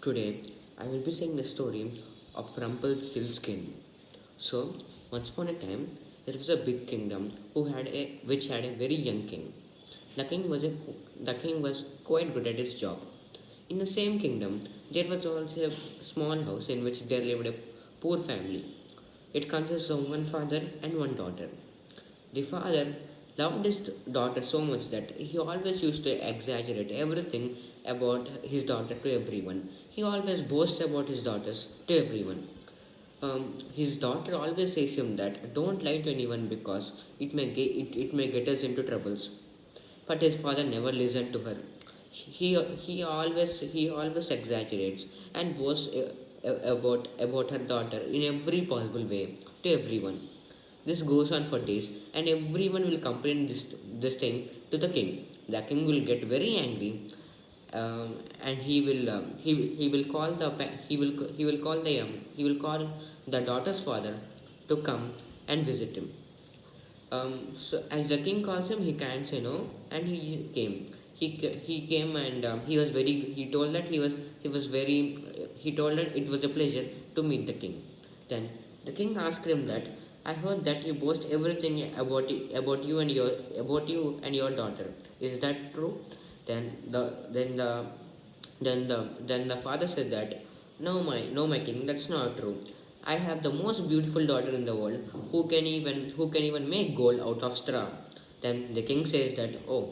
Today, I will be saying the story of Rumplestillskin. So, once upon a time, there was a big kingdom which had a very young king. The king was the king was quite good at his job. In the same kingdom, there was also a small house in which there lived a poor family. It consists of one father and one daughter. The father loved his daughter so much that he always used to exaggerate everything about his daughter to everyone. He always boasts about his daughters to everyone. His daughter always says him that don't lie to anyone because it may get us into troubles. But his father never listened to her. He always exaggerates and boasts about her daughter in every possible way to everyone. This goes on for days, and everyone will complain this thing to the king. The king will get very angry, and he will call the he will call the he will call the daughter's father to come and visit him. So as the king calls him, he can't say no, and he came. He came and he was very. He was very. He told that it was a pleasure to meet the king. Then the king asked him that I heard that you boast everything about you and your daughter. Is that true? Then the father said that no my king, that's not true. I have the most beautiful daughter in the world who can even make gold out of straw. Then the king says that, oh,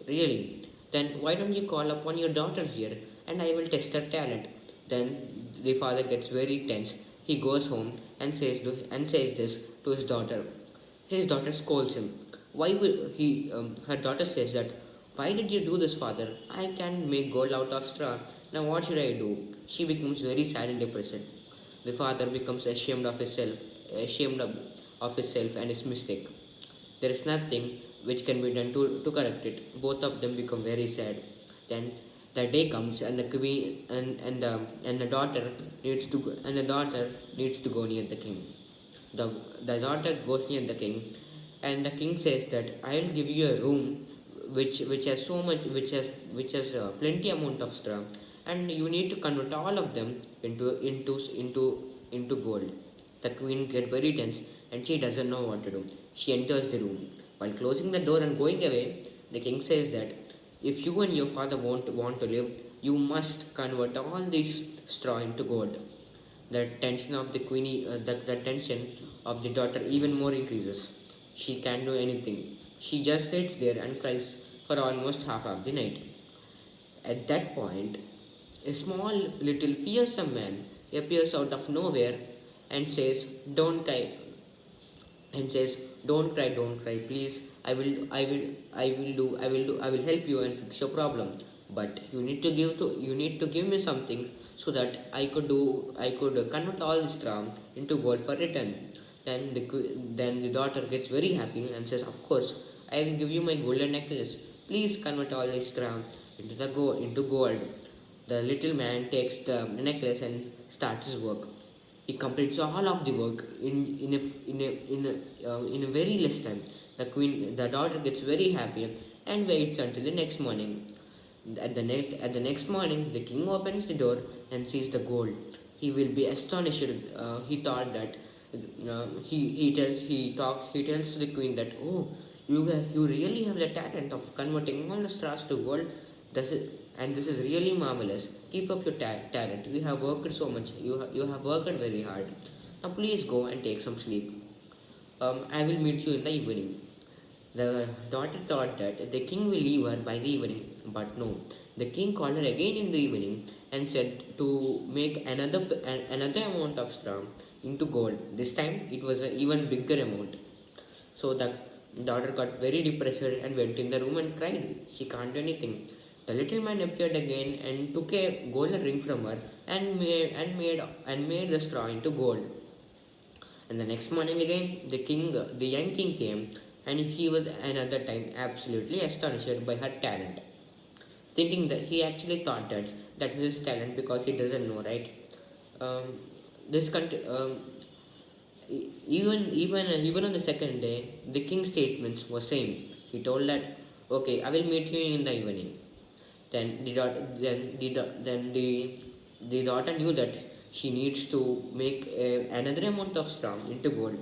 really? Then why don't you call upon your daughter here and I will test her talent? Then the father gets very tense. He goes home and says this to his daughter. His daughter scolds him. Why will he? Her daughter says that, why did you do this, father? I can't make gold out of straw. Now what should I do? She becomes very sad and depressed. The father becomes ashamed of himself and his mistake. There is nothing which can be done to correct it. Both of them become very sad. Then the day comes and the queen and the daughter needs to go near the king. The daughter goes near the king, and the king says that I will give you a room which has so much which has plenty amount of straw, and you need to convert all of them into gold. The queen get very tense and she doesn't know what to do. She enters the room. While closing the door and going away, the king says that if you and your father want to live, you must convert all this straw into gold. The tension of the tension of the daughter even more increases. She can't do anything. She just sits there and cries for almost half of the night. At that point, a small little fearsome man appears out of nowhere and says, "Don't cry," and says, don't cry, please. I will help you and fix your problem. But you need to give me something so that I could convert all this straw into gold for return. Then the daughter gets very happy and says, of course, I will give you my golden necklace. Please convert all this straw into gold. The little man takes the necklace and starts his work. He completes all of the work in a very less time. The daughter gets very happy and waits until the next morning. At the next morning, the king opens the door and sees the gold. He will be astonished. He thought that he tells the queen that, oh, you really have the talent of converting all the straws to gold. This is really marvelous. Keep up your talent. You have worked so much. You have worked very hard. Now please go and take some sleep. I will meet you in the evening. The daughter thought that the king will leave her by the evening, but no. The king called her again in the evening and said to make another amount of straw into gold. This time it was an even bigger amount. So the daughter got very depressed and went in the room and cried. She can't do anything. The little man appeared again and took a golden ring from her and made the straw into gold. And the next morning again, the young king came, and he was another time absolutely astonished by her talent, thinking that he actually thought that was his talent because he doesn't know, right? Um, this cont- even on the second day, the king's statements were same. He told that, okay, I will meet you in the evening. Then the the daughter knew that she needs to make another amount of straw into gold.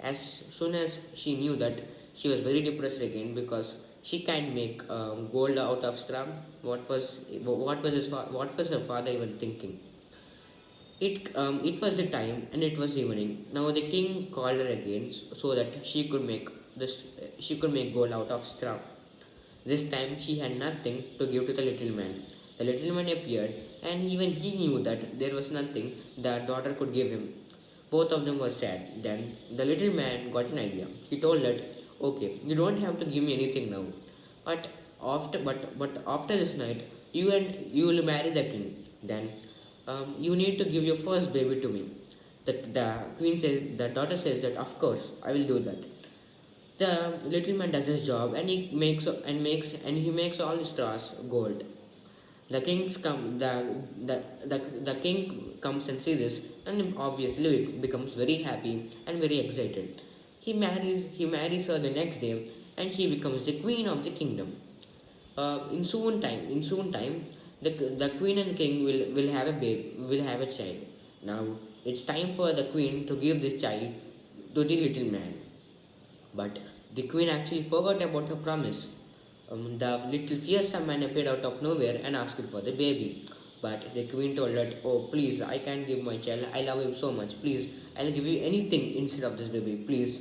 As soon as she knew that, she was very depressed again because she can't make gold out of straw. What was her father even thinking? It was the time, and it was evening. Now the king called her again so that she could make gold out of straw. This time she had nothing to give to the little man. The little man appeared, and even he knew that there was nothing the daughter could give him. Both of them were sad. Then the little man got an idea. He told her, "Okay, you don't have to give me anything now, but after this night, you will marry the king. Then you need to give your first baby to me." The daughter says that of course I will do that. The little man does his job, and he makes all the straws gold. The king comes and sees this, and obviously becomes very happy and very excited. He marries her the next day, and she becomes the queen of the kingdom. In soon time, the queen and king will have a babe, will have a child. Now it's time for the queen to give this child to the little man. But the queen actually forgot about her promise. The little fearsome man appeared out of nowhere and asked for the baby. But the queen told her, "Oh, please, I can't give my child. I love him so much. Please, I'll give you anything instead of this baby. Please."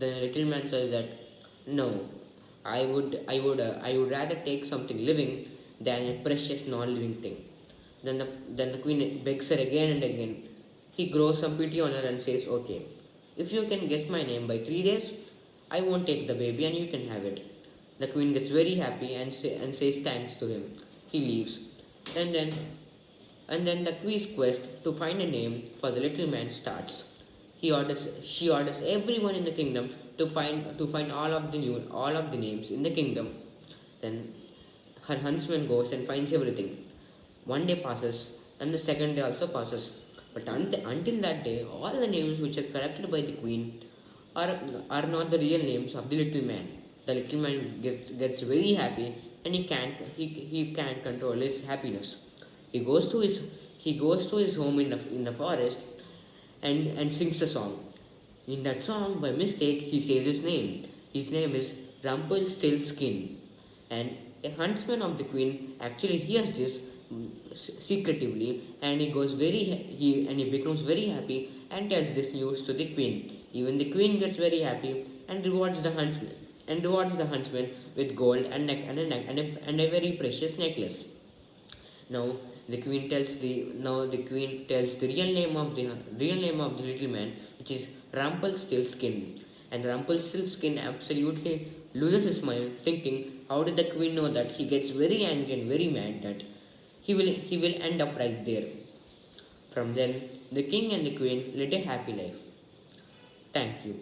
The little man says that, "No, I would rather take something living than a precious non-living thing." Then the queen begs her again and again. He grows some pity on her and says, "Okay, if you can guess my name by 3 days, I won't take the baby and you can have it." The queen gets very happy and says thanks to him. He leaves. And then and then the quest to find a name for the little man starts. She orders everyone in the kingdom to find all of the names in the kingdom. Then her huntsman goes and finds everything. One day passes, and the second day also passes. But until that day, all the names which are collected by the queen are not the real names of the little man. The little man gets very happy, and he can't control his happiness. He goes to his home in the forest, and sings the song. In that song, by mistake, he says his name. His name is Rumplestillskin, and a huntsman of the queen actually hears this secretively, and he becomes very happy and tells this news to the queen. Even the queen gets very happy and rewards the huntsman with gold and a very precious necklace. Now the queen tells the real name of the little man, which is Rumpelstiltskin. And Rumpelstiltskin absolutely loses his mind, thinking, how did the queen know that? He gets very angry and very mad that he will end up right there. From then, the king and the queen led a happy life. Thank you.